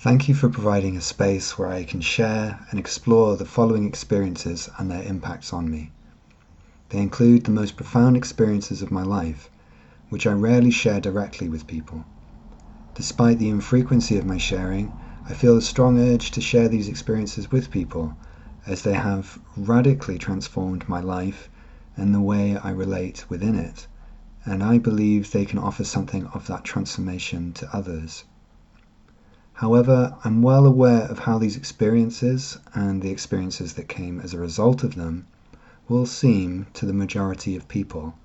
Thank you for providing a space where I can share and explore the following experiences and their impacts on me. They include the most profound experiences of my life, which I rarely share directly with people. Despite the infrequency of my sharing, I feel a strong urge to share these experiences with people, as they have radically transformed my life and the way I relate within it, and I believe they can offer something of that transformation to others. However, I'm well aware of how these experiences, and the experiences that came as a result of them, will seem to the majority of people,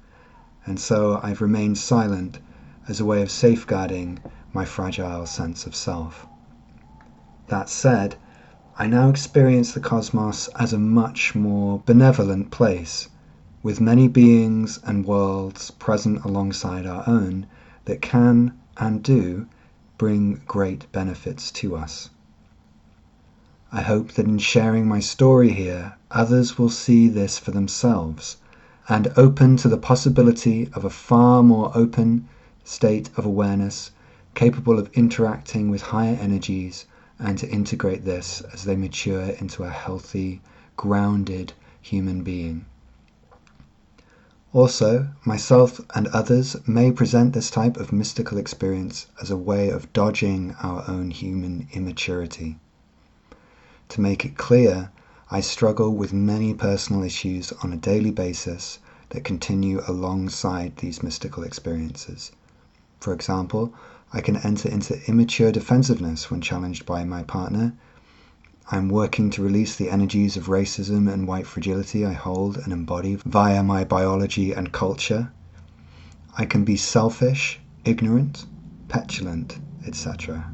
and so I've remained silent as a way of safeguarding my fragile sense of self. That said, I now experience the cosmos as a much more benevolent place, with many beings and worlds present alongside our own that can and do bring great benefits to us. I hope that in sharing my story here, others will see this for themselves and open to the possibility of a far more open state of awareness, capable of interacting with higher energies, and to integrate this as they mature into a healthy, grounded human being. Also, myself and others may present this type of mystical experience as a way of dodging our own human immaturity. To make it clear, I struggle with many personal issues on a daily basis that continue alongside these mystical experiences. For example, I can enter into immature defensiveness when challenged by my partner. I'm working to release the energies of racism and white fragility I hold and embody via my biology and culture. I can be selfish, ignorant, petulant, etc.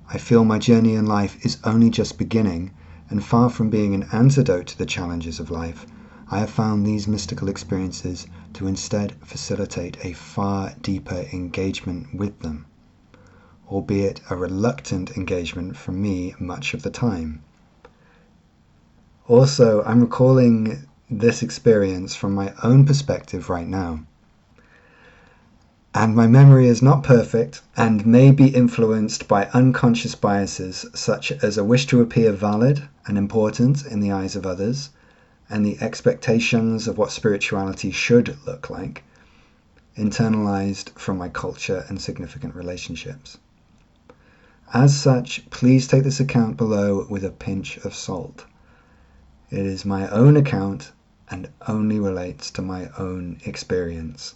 I feel my journey in life is only just beginning, and far from being an antidote to the challenges of life, I have found these mystical experiences to instead facilitate a far deeper engagement with them, albeit a reluctant engagement from me much of the time. Also, I'm recalling this experience from my own perspective right now. And my memory is not perfect and may be influenced by unconscious biases such as a wish to appear valid and important in the eyes of others, and the expectations of what spirituality should look like, internalized from my culture and significant relationships. As such, please take this account below with a pinch of salt. It is my own account and only relates to my own experience.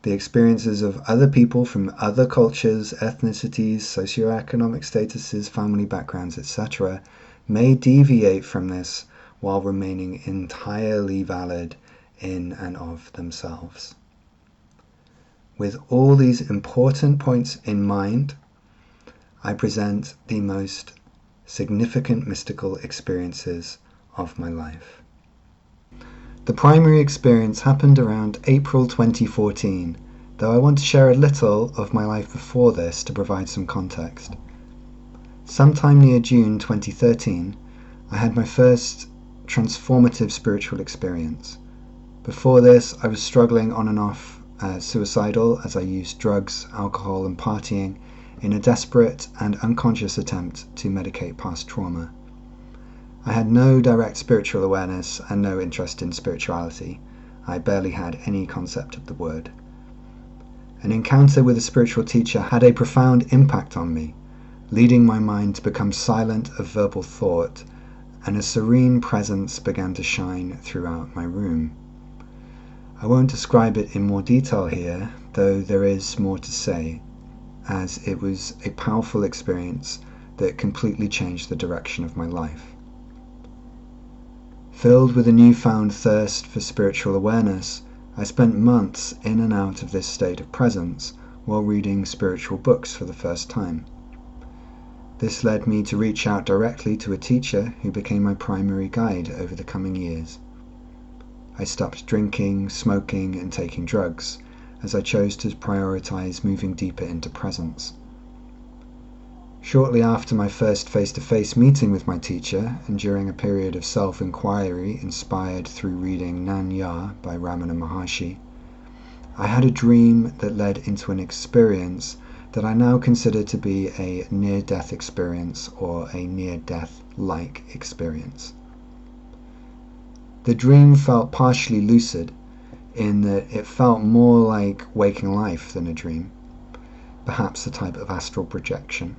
The experiences of other people from other cultures, ethnicities, socioeconomic statuses, family backgrounds, etc. may deviate from this while remaining entirely valid in and of themselves. With all these important points in mind, I present the most significant mystical experiences of my life. The primary experience happened around April 2014, though I want to share a little of my life before this to provide some context. Sometime near June 2013, I had my first transformative spiritual experience. Before this, I was struggling on and off suicidal as I used drugs, alcohol and partying in a desperate and unconscious attempt to medicate past trauma. I had no direct spiritual awareness and no interest in spirituality. I barely had any concept of the word. An encounter with a spiritual teacher had a profound impact on me, leading my mind to become silent of verbal thought, and a serene presence began to shine throughout my room. I won't describe it in more detail here, though there is more to say, as it was a powerful experience that completely changed the direction of my life. Filled with a newfound thirst for spiritual awareness, I spent months in and out of this state of presence while reading spiritual books for the first time. This led me to reach out directly to a teacher who became my primary guide over the coming years. I stopped drinking, smoking, and taking drugs, as I chose to prioritize moving deeper into presence. Shortly after my first face-to-face meeting with my teacher, and during a period of self-inquiry inspired through reading Nan Ya by Ramana Maharshi, I had a dream that led into an experience that I now consider to be a near-death experience or a near-death-like experience. The dream felt partially lucid in that it felt more like waking life than a dream, perhaps a type of astral projection.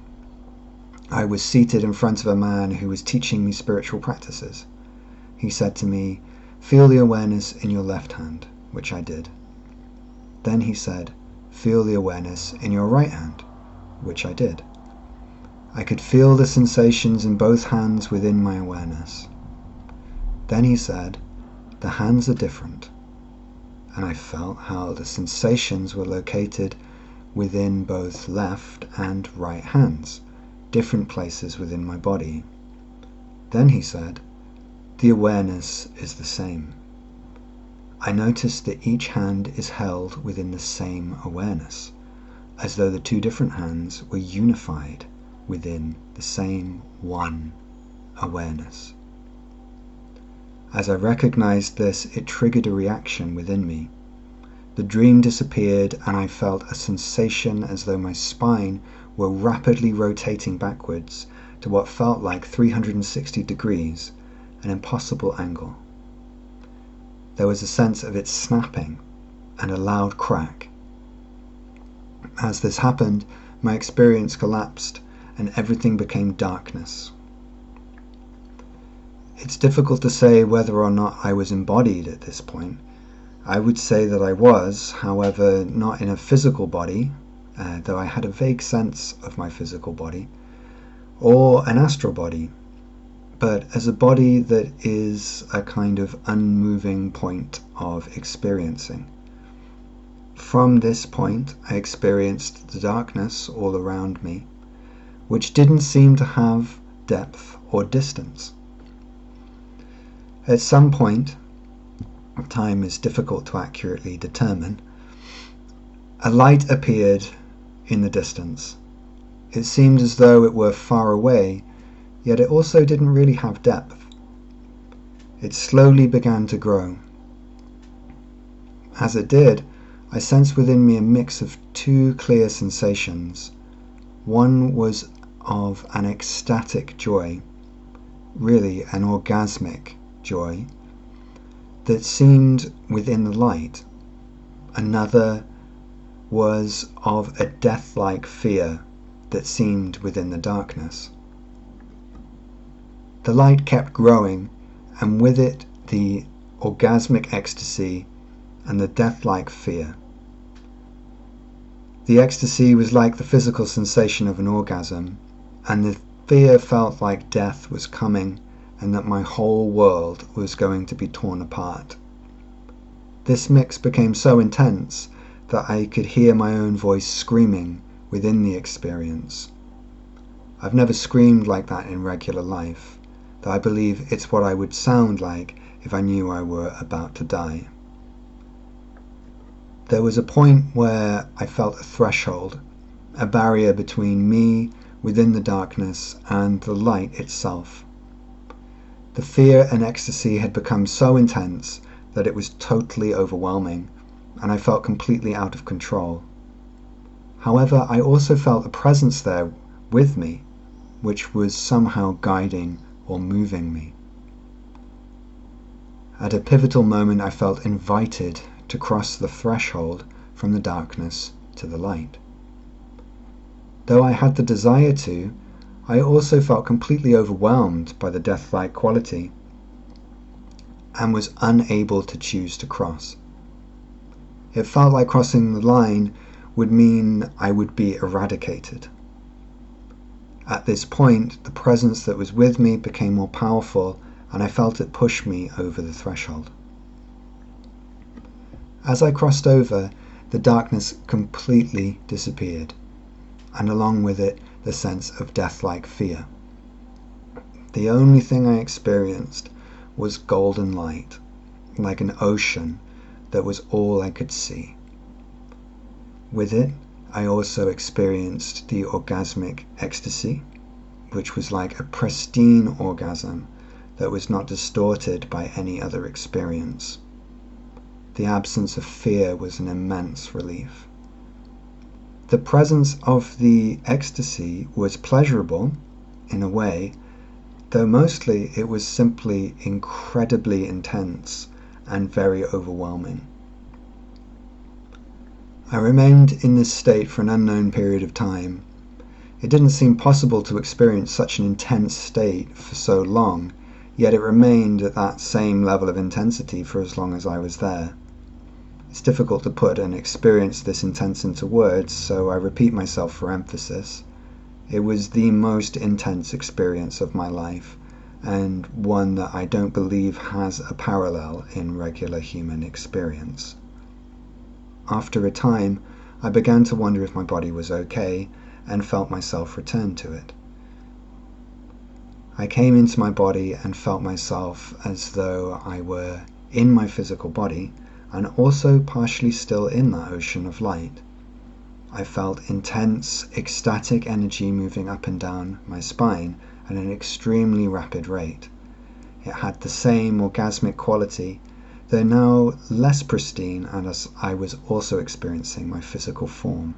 I was seated in front of a man who was teaching me spiritual practices. He said to me, "Feel the awareness in your left hand," which I did. Then he said, "Feel the awareness in your right hand," which I did. I could feel the sensations in both hands within my awareness. Then he said, "The hands are different," and I felt how the sensations were located within both left and right hands, different places within my body. Then he said, "The awareness is the same." I noticed that each hand is held within the same awareness, as though the two different hands were unified within the same one awareness. As I recognized this, it triggered a reaction within me. The dream disappeared, and I felt a sensation as though my spine were rapidly rotating backwards to what felt like 360 degrees, an impossible angle. There was a sense of it snapping and a loud crack. As this happened, my experience collapsed and everything became darkness. It's difficult to say whether or not I was embodied at this point. I would say that I was, however, not in a physical body, though I had a vague sense of my physical body, or an astral body, but as a body that is a kind of unmoving point of experiencing. From this point, I experienced the darkness all around me, which didn't seem to have depth or distance. At some point, time is difficult to accurately determine, a light appeared in the distance. It seemed as though it were far away, yet it also didn't really have depth. It slowly began to grow. As it did, I sensed within me a mix of two clear sensations. One was of an ecstatic joy, really an orgasmic joy, that seemed within the light. Another was of a death-like fear that seemed within the darkness. The light kept growing, and with it the orgasmic ecstasy and the death-like fear. The ecstasy was like the physical sensation of an orgasm, and the fear felt like death was coming and that my whole world was going to be torn apart. This mix became so intense that I could hear my own voice screaming within the experience. I've never screamed like that in regular life, though I believe it's what I would sound like if I knew I were about to die. There was a point where I felt a threshold, a barrier between me within the darkness and the light itself. The fear and ecstasy had become so intense that it was totally overwhelming, and I felt completely out of control. However, I also felt a presence there with me, which was somehow guiding or moving me. At a pivotal moment, I felt invited to cross the threshold from the darkness to the light. Though I had the desire to, I also felt completely overwhelmed by the death-like quality and was unable to choose to cross. It felt like crossing the line would mean I would be eradicated. At this point, the presence that was with me became more powerful, and I felt it push me over the threshold. As I crossed over, the darkness completely disappeared, and along with it, the sense of death-like fear. The only thing I experienced was golden light, like an ocean that was all I could see. With it, I also experienced the orgasmic ecstasy, which was like a pristine orgasm that was not distorted by any other experience. The absence of fear was an immense relief. The presence of the ecstasy was pleasurable, in a way, though mostly it was simply incredibly intense and very overwhelming. I remained in this state for an unknown period of time. It didn't seem possible to experience such an intense state for so long, yet it remained at that same level of intensity for as long as I was there. It's difficult to put and experience this intense into words, so I repeat myself for emphasis. It was the most intense experience of my life, and one that I don't believe has a parallel in regular human experience. After a time, I began to wonder if my body was okay, and felt myself return to it. I came into my body and felt myself as though I were in my physical body, and also partially still in that ocean of light. I felt intense, ecstatic energy moving up and down my spine at an extremely rapid rate. It had the same orgasmic quality, though now less pristine, and as I was also experiencing my physical form.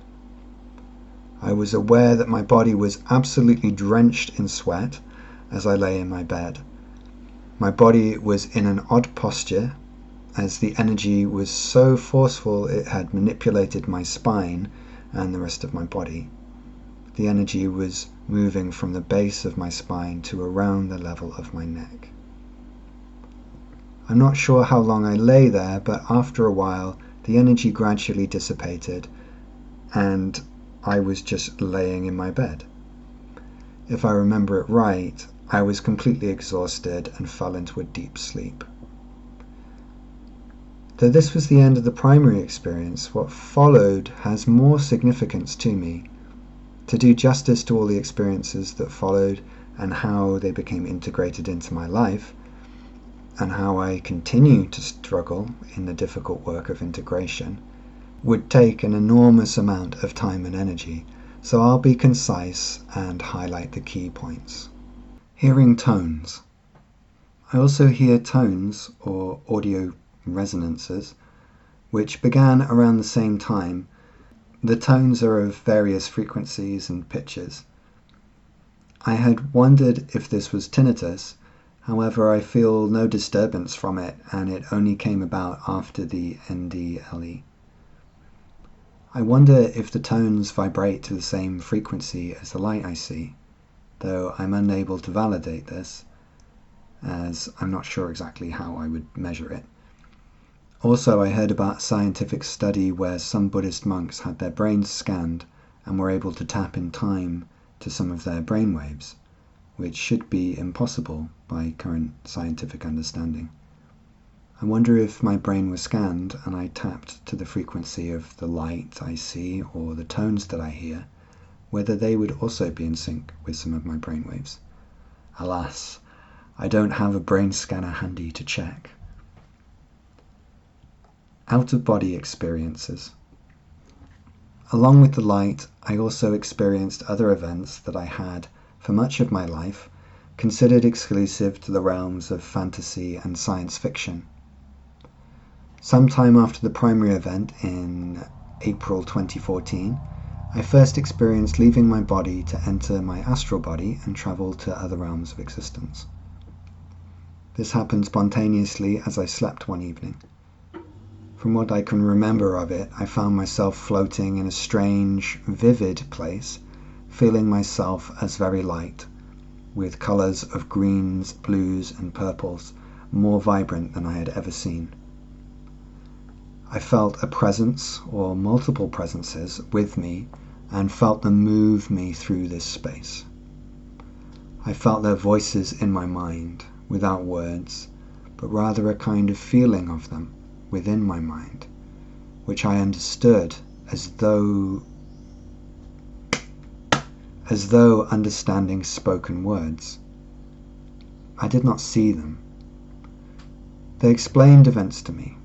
I was aware that my body was absolutely drenched in sweat as I lay in my bed. My body was in an odd posture, as the energy was so forceful it had manipulated my spine and the rest of my body. The energy was moving from the base of my spine to around the level of my neck. I'm not sure how long I lay there, but after a while the energy gradually dissipated and I was just laying in my bed. If I remember it right, I was completely exhausted and fell into a deep sleep. Though this was the end of the primary experience, what followed has more significance to me. To do justice to all the experiences that followed and how they became integrated into my life, and how I continue to struggle in the difficult work of integration, would take an enormous amount of time and energy, so I'll be concise and highlight the key points. Hearing tones. I also hear tones, or audio resonances, which began around the same time. The tones are of various frequencies and pitches. I had wondered if this was tinnitus, however I feel no disturbance from it, and it only came about after the NDLE. I wonder if the tones vibrate to the same frequency as the light I see, though I'm unable to validate this, as I'm not sure exactly how I would measure it. Also, I heard about a scientific study where some Buddhist monks had their brains scanned and were able to tap in time to some of their brainwaves, which should be impossible by current scientific understanding. I wonder if my brain was scanned and I tapped to the frequency of the light I see or the tones that I hear, whether they would also be in sync with some of my brainwaves. Alas, I don't have a brain scanner handy to check. Out-of-body experiences. Along with the light, I also experienced other events that I had, for much of my life, considered exclusive to the realms of fantasy and science fiction. Sometime after the primary event in April 2014, I first experienced leaving my body to enter my astral body and travel to other realms of existence. This happened spontaneously as I slept one evening. From what I can remember of it, I found myself floating in a strange, vivid place, feeling myself as very light, with colours of greens, blues and purples more vibrant than I had ever seen. I felt a presence, or multiple presences, with me and felt them move me through this space. I felt their voices in my mind, without words, but rather a kind of feeling of them within my mind, which I understood as though understanding spoken words. I did not see them. They explained events to me,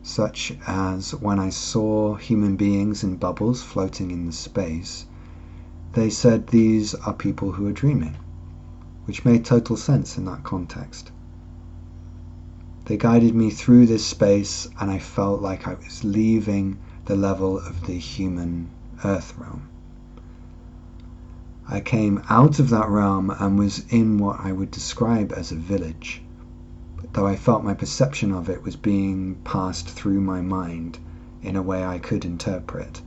such as when I saw human beings in bubbles floating in the space. They said these are people who are dreaming, which made total sense in that context. They guided me through this space and I felt like I was leaving the level of the human earth realm. I came out of that realm and was in what I would describe as a village, though I felt my perception of it was being passed through my mind in a way I could interpret,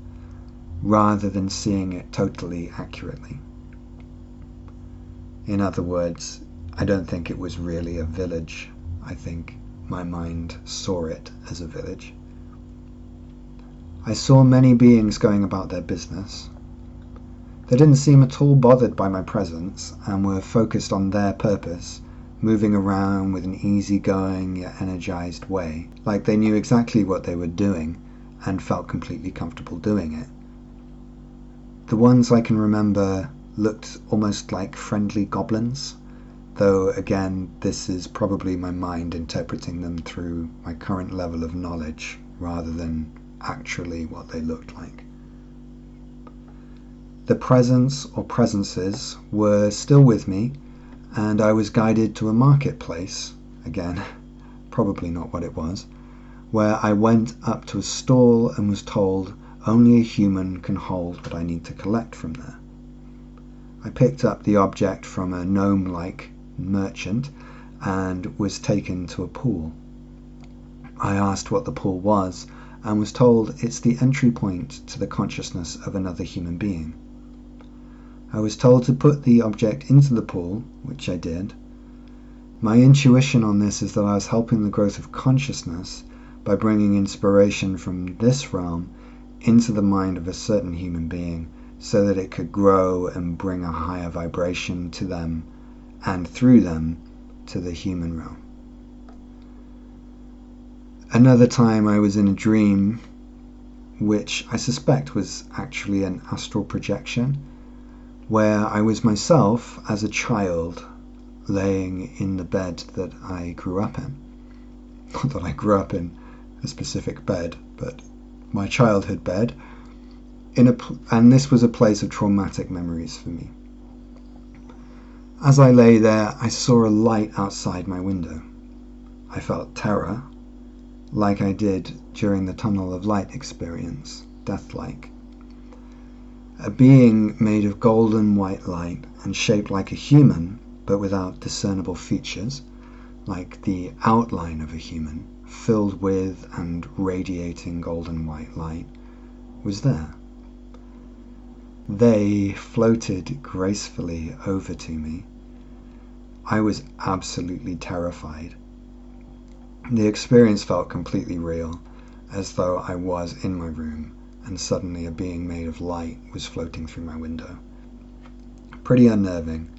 rather than seeing it totally accurately. In other words, I don't think it was really a village. I think my mind saw it as a village. I saw many beings going about their business. They didn't seem at all bothered by my presence and were focused on their purpose, moving around with an easygoing yet energized way, like they knew exactly what they were doing and felt completely comfortable doing it. The ones I can remember looked almost like friendly goblins, though again this is probably my mind interpreting them through my current level of knowledge rather than actually what they looked like. The presence or presences were still with me, and I was guided to a marketplace, again, probably not what it was, where I went up to a stall and was told only a human can hold what I need to collect from there. I picked up the object from a gnome-like merchant and was taken to a pool. I asked what the pool was and was told it's the entry point to the consciousness of another human being. I was told to put the object into the pool, which I did. My intuition on this is that I was helping the growth of consciousness by bringing inspiration from this realm into the mind of a certain human being so that it could grow and bring a higher vibration to them and through them to the human realm. Another time I was in a dream, which I suspect was actually an astral projection, where I was myself as a child laying in the bed that I grew up in. Not that I grew up in a specific bed, but my childhood bed, and this was a place of traumatic memories for me. As I lay there, I saw a light outside my window. I felt terror, like I did during the tunnel of light experience, death-like. A being made of golden white light and shaped like a human, but without discernible features, like the outline of a human, filled with and radiating golden white light, was there. They floated gracefully over to me. I was absolutely terrified. The experience felt completely real, as though I was in my room and suddenly a being made of light was floating through my window. Pretty unnerving.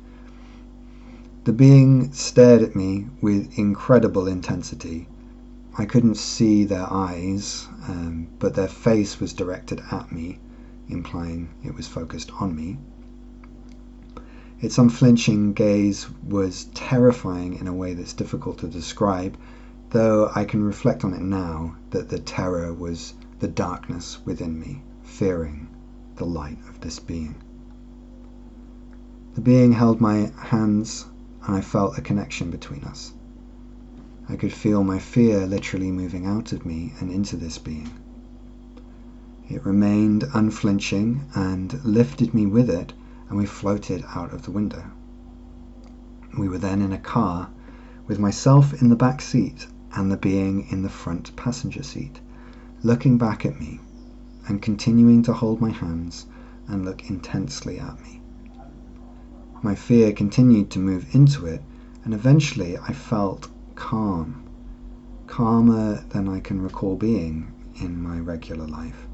The being stared at me with incredible intensity. I couldn't see their eyes, but their face was directed at me, implying it was focused on me. Its unflinching gaze was terrifying in a way that's difficult to describe, though I can reflect on it now that the terror was the darkness within me, fearing the light of this being. The being held my hands, and I felt a connection between us. I could feel my fear literally moving out of me and into this being. It remained unflinching and lifted me with it, and we floated out of the window. We were then in a car with myself in the back seat and the being in the front passenger seat, looking back at me and continuing to hold my hands and look intensely at me. My fear continued to move into it, and eventually I felt calm, calmer than I can recall being in my regular life,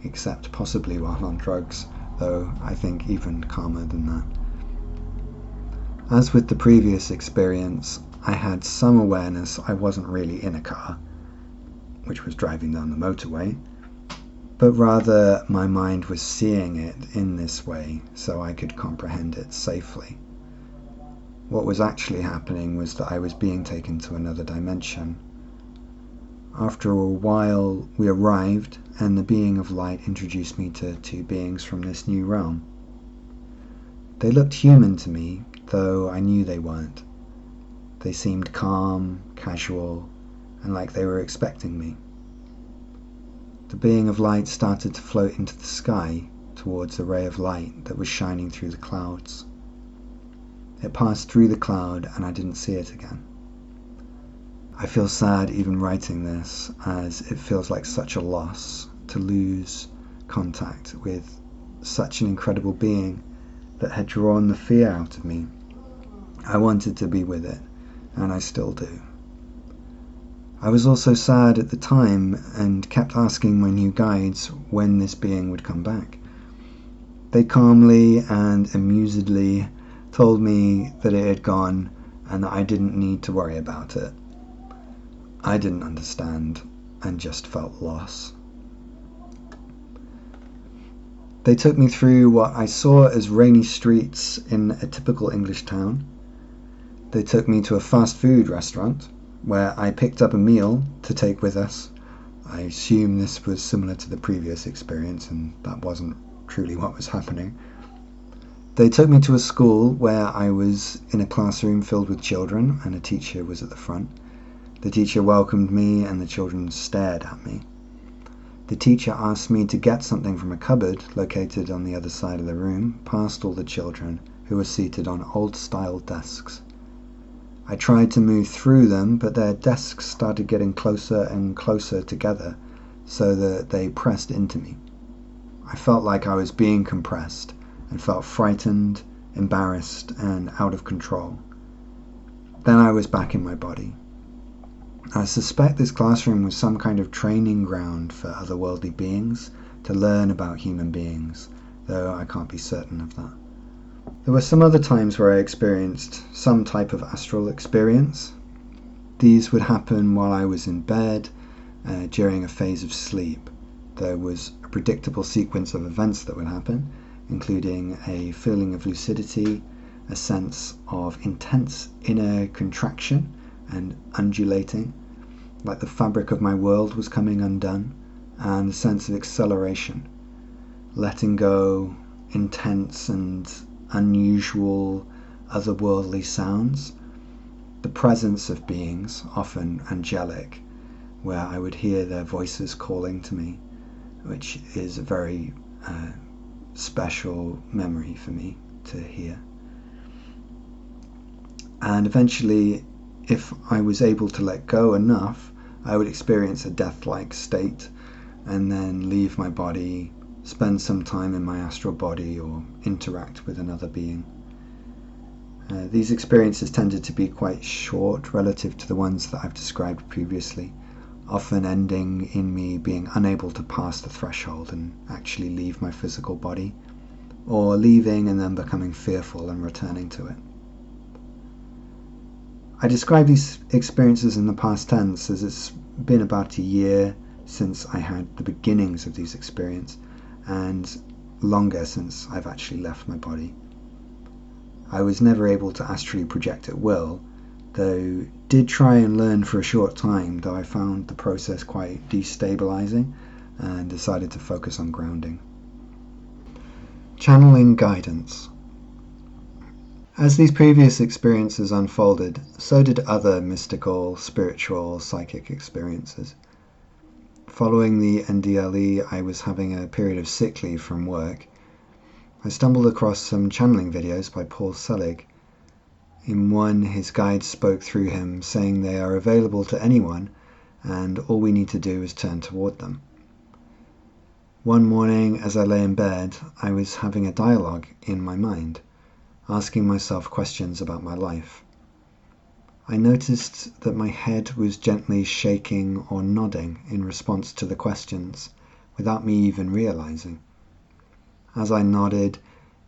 except possibly while on drugs, though I think even calmer than that. As with the previous experience, I had some awareness I wasn't really in a car, which was driving down the motorway, but rather my mind was seeing it in this way so I could comprehend it safely. What was actually happening was that I was being taken to another dimension. After a while we arrived, and the being of light introduced me to two beings from this new realm. They looked human to me, though I knew they weren't. They seemed calm, casual, and like they were expecting me. The being of light started to float into the sky towards a ray of light that was shining through the clouds. It passed through the cloud and I didn't see it again. I feel sad even writing this, as it feels like such a loss to lose contact with such an incredible being that had drawn the fear out of me. I wanted to be with it, and I still do. I was also sad at the time and kept asking my new guides when this being would come back. They calmly and amusedly told me that it had gone and that I didn't need to worry about it. I didn't understand and just felt loss. They took me through what I saw as rainy streets in a typical English town. They took me to a fast food restaurant where I picked up a meal to take with us. I assume this was similar to the previous experience, and that wasn't truly what was happening. They took me to a school where I was in a classroom filled with children and a teacher was at the front. The teacher welcomed me and the children stared at me. The teacher asked me to get something from a cupboard located on the other side of the room, past all the children who were seated on old-style desks. I tried to move through them, but their desks started getting closer and closer together so that they pressed into me. I felt like I was being compressed and felt frightened, embarrassed, and out of control. Then I was back in my body. I suspect this classroom was some kind of training ground for otherworldly beings to learn about human beings, though I can't be certain of that. There were some other times where I experienced some type of astral experience. These would happen while I was in bed, during a phase of sleep. There was a predictable sequence of events that would happen, including a feeling of lucidity, a sense of intense inner contraction and undulating, like the fabric of my world was coming undone, and a sense of acceleration, letting go intense and unusual otherworldly sounds, the presence of beings, often angelic, where I would hear their voices calling to me, which is a very special memory for me to hear. And eventually, if I was able to let go enough, I would experience a death-like state and then leave my body, spend some time in my astral body, or interact with another being. These experiences tended to be quite short relative to the ones that I've described previously, often ending in me being unable to pass the threshold and actually leave my physical body, or leaving and then becoming fearful and returning to it. I describe these experiences in the past tense as it's been about a year since I had the beginnings of these experiences, and longer since I've actually left my body. I was never able to astrally project at will, though did try and learn for a short time, though I found the process quite destabilizing and decided to focus on grounding. Channeling guidance. As these previous experiences unfolded, so did other mystical, spiritual, psychic experiences. Following the NDLE, I was having a period of sick leave from work. I stumbled across some channeling videos by Paul Selig. In one, his guide spoke through him, saying they are available to anyone, and all we need to do is turn toward them. One morning, as I lay in bed, I was having a dialogue in my mind, asking myself questions about my life. I noticed that my head was gently shaking or nodding in response to the questions, without me even realizing. As I nodded,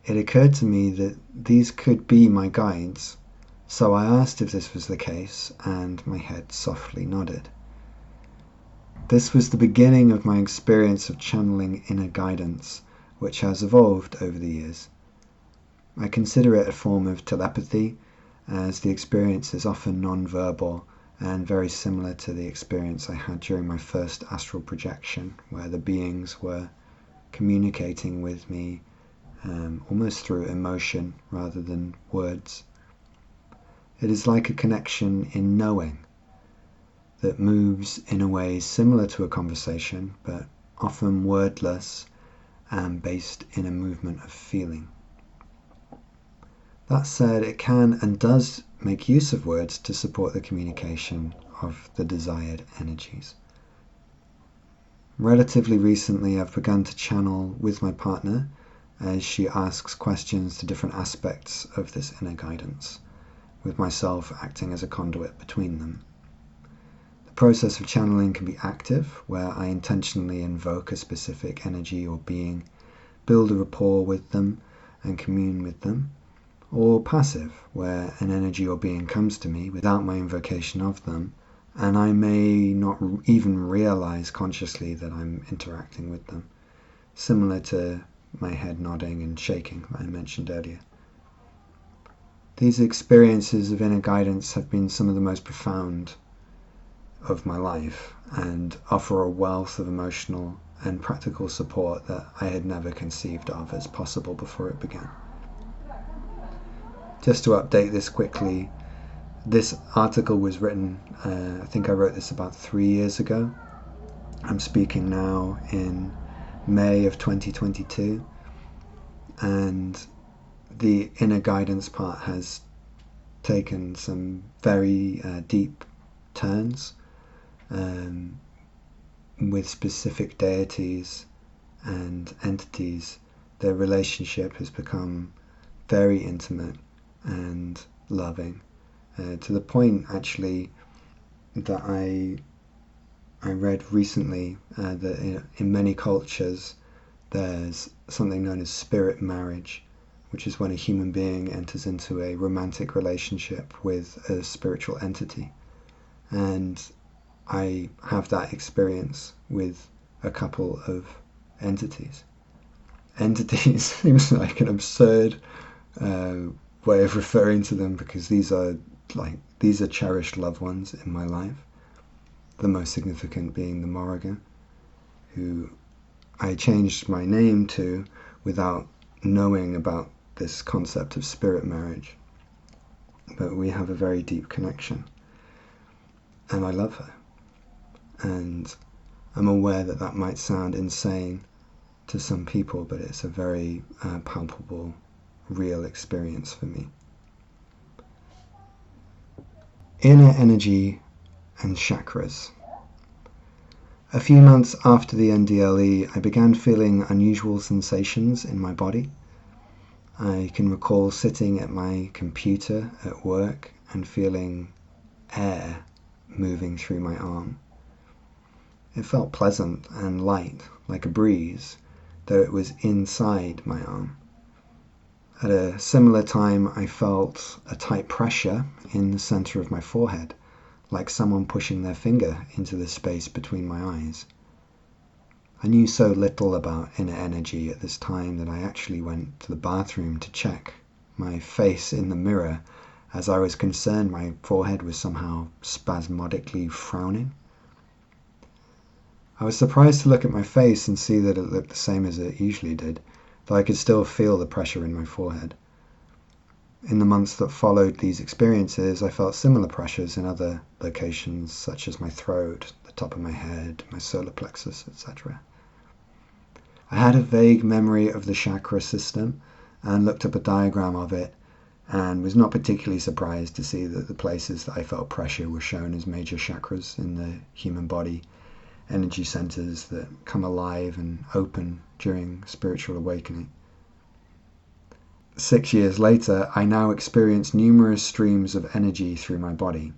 it occurred to me that these could be my guides, so I asked if this was the case, and my head softly nodded. This was the beginning of my experience of channeling inner guidance, which has evolved over the years. I consider it a form of telepathy, as the experience is often non-verbal and very similar to the experience I had during my first astral projection, where the beings were communicating with me almost through emotion rather than words. It is like a connection in knowing that moves in a way similar to a conversation, but often wordless and based in a movement of feeling. That said, it can and does make use of words to support the communication of the desired energies. Relatively recently, I've begun to channel with my partner as she asks questions to different aspects of this inner guidance, with myself acting as a conduit between them. The process of channeling can be active, where I intentionally invoke a specific energy or being, build a rapport with them, and commune with them, or passive, where an energy or being comes to me without my invocation of them, and I may not even realize consciously that I'm interacting with them, similar to my head nodding and shaking that I mentioned earlier. These experiences of inner guidance have been some of the most profound of my life and offer a wealth of emotional and practical support that I had never conceived of as possible before it began. Just to update this quickly, this article was written, I think I wrote this about 3 years ago. I'm speaking now in May of 2022, and the inner guidance part has taken some very deep turns with specific deities and entities. Their relationship has become very intimate and loving, to the point actually that I read recently that in many cultures there's something known as spirit marriage, which is when a human being enters into a romantic relationship with a spiritual entity. And I have that experience with a couple of entities. Entities seems like an absurd way of referring to them, because these are cherished loved ones in my life. The most significant being the Morrigan, who I changed my name to without knowing about this concept of spirit marriage. But we have a very deep connection, and I love her. And I'm aware that that might sound insane to some people, but it's a very palpable, real experience for me. Inner energy and chakras. A few months after the NDLE, I began feeling unusual sensations in my body. I can recall sitting at my computer at work and feeling air moving through my arm. It felt pleasant and light, like a breeze, though it was inside my arm. At a similar time, I felt a tight pressure in the center of my forehead, like someone pushing their finger into the space between my eyes. I knew so little about inner energy at this time that I actually went to the bathroom to check my face in the mirror, as I was concerned my forehead was somehow spasmodically frowning. I was surprised to look at my face and see that it looked the same as it usually did, though I could still feel the pressure in my forehead. In the months that followed these experiences, I felt similar pressures in other locations, such as my throat, the top of my head, my solar plexus, etc. I had a vague memory of the chakra system and looked up a diagram of it, and was not particularly surprised to see that the places that I felt pressure were shown as major chakras in the human body, energy centers that come alive and open during spiritual awakening. 6 years later, I now experience numerous streams of energy through my body,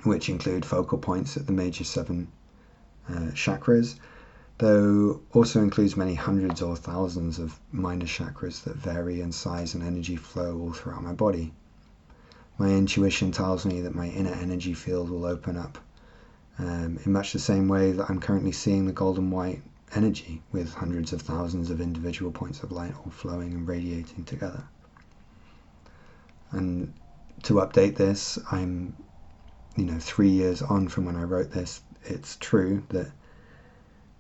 which include focal points at the major 7 chakras, though also includes many hundreds or thousands of minor chakras that vary in size and energy flow all throughout my body. My intuition tells me that my inner energy field will open up in much the same way that I'm currently seeing the golden white energy, with hundreds of thousands of individual points of light all flowing and radiating together. And to update this, I'm 3 years on from when I wrote this. It's true that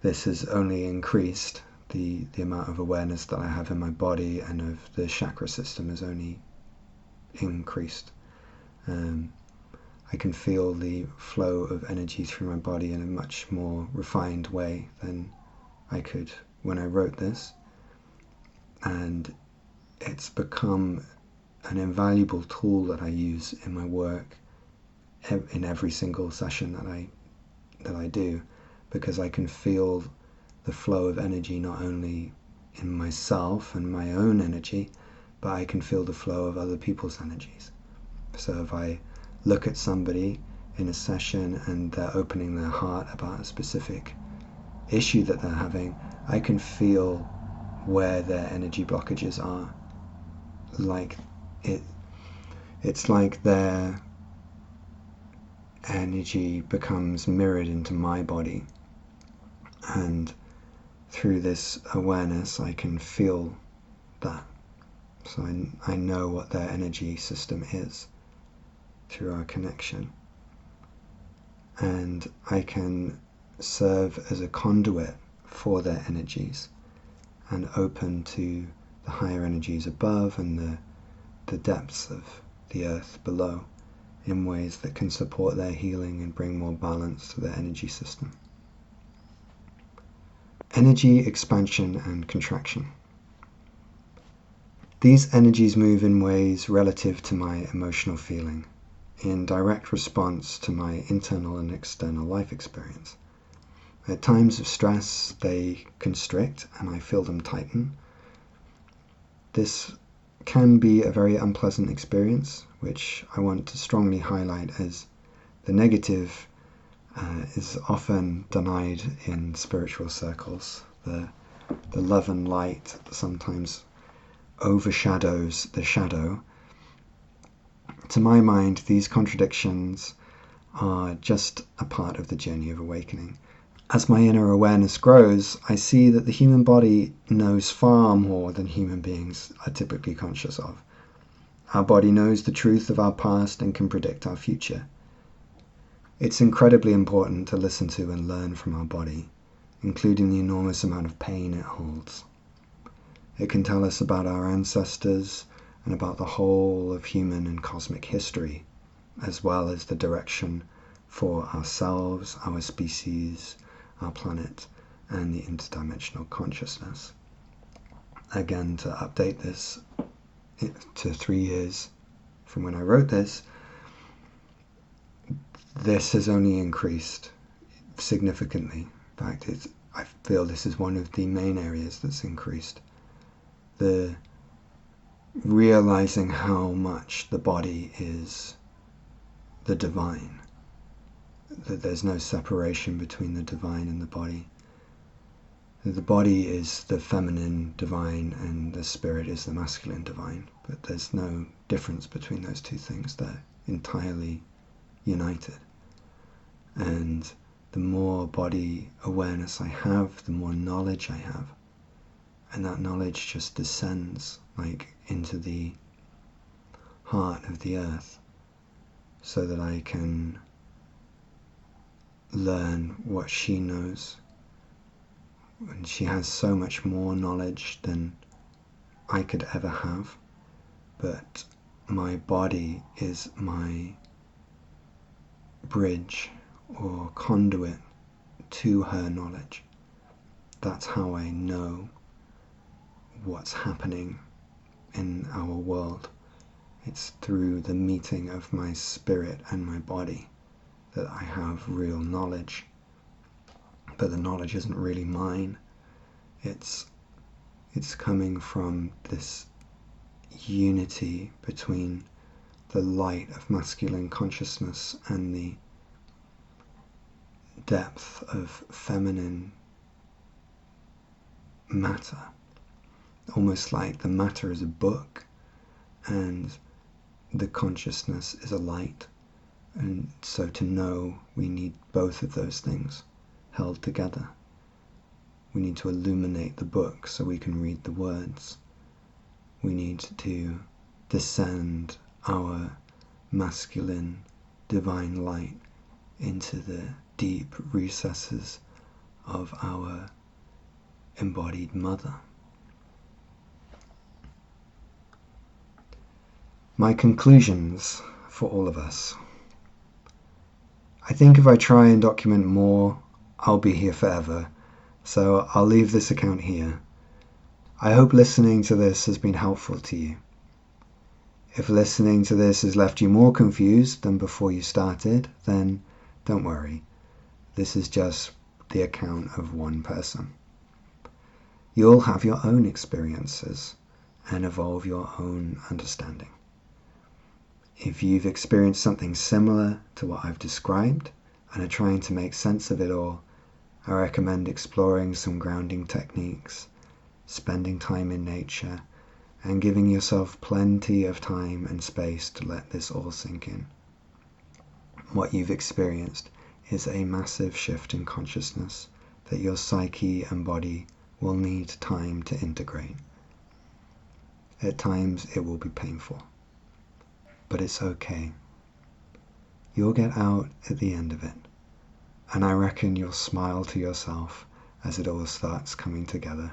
this has only increased. The amount of awareness that I have in my body and of the chakra system has only increased. I can feel the flow of energy through my body in a much more refined way than I could when I wrote this, and it's become an invaluable tool that I use in my work in every single session that I do, because I can feel the flow of energy not only in myself and my own energy, but I can feel the flow of other people's energies. So if I look at somebody in a session and they're opening their heart about a specific issue that they're having, I can feel where their energy blockages are. It's like their energy becomes mirrored into my body, and through this awareness I can feel that. So I know what their energy system is through our connection, and I can serve as a conduit for their energies and open to the higher energies above and the depths of the earth below in ways that can support their healing and bring more balance to their energy system. Energy expansion and contraction. These energies move in ways relative to my emotional feeling, in direct response to my internal and external life experience. At times of stress, they constrict and I feel them tighten. This can be a very unpleasant experience, which I want to strongly highlight as the negative is often denied in spiritual circles. The love and light sometimes overshadows the shadow. To my mind, these contradictions are just a part of the journey of awakening. As my inner awareness grows, I see that the human body knows far more than human beings are typically conscious of. Our body knows the truth of our past and can predict our future. It's incredibly important to listen to and learn from our body, including the enormous amount of pain it holds. It can tell us about our ancestors and about the whole of human and cosmic history, as well as the direction for ourselves, our species, our planet, and the interdimensional consciousness. Again, to update this to 3 years from when I wrote this, this has only increased significantly. In fact, I feel this is one of the main areas that's increased. The realizing how much the body is the divine, that there's no separation between the divine and the body. The body is the feminine divine and the spirit is the masculine divine, but there's no difference between those two things. They're entirely united. And the more body awareness I have, the more knowledge I have. And that knowledge just descends like into the heart of the earth, so that I can learn what she knows. And she has so much more knowledge than I could ever have, but my body is my bridge or conduit to her knowledge. That's how I know what's happening in our world. It's through the meeting of my spirit and my body that I have real knowledge. But the knowledge isn't really mine. It's coming from this unity between the light of masculine consciousness and the depth of feminine matter. Almost like the matter is a book and the consciousness is a light. And so to know, we need both of those things held together. We need to illuminate the book so we can read the words. We need to descend our masculine divine light into the deep recesses of our embodied mother. My conclusions for all of us. I think if I try and document more, I'll be here forever, So I'll leave this account here. I hope listening to this has been helpful to you. If listening to this has left you more confused than before you started, then don't worry. This is just the account of one person. You'll have your own experiences and evolve your own understanding. If you've experienced something similar to what I've described and are trying to make sense of it all, I recommend exploring some grounding techniques, spending time in nature, and giving yourself plenty of time and space to let this all sink in. What you've experienced is a massive shift in consciousness that your psyche and body will need time to integrate. At times it will be painful, but it's okay. You'll get out at the end of it, and I reckon you'll smile to yourself as it all starts coming together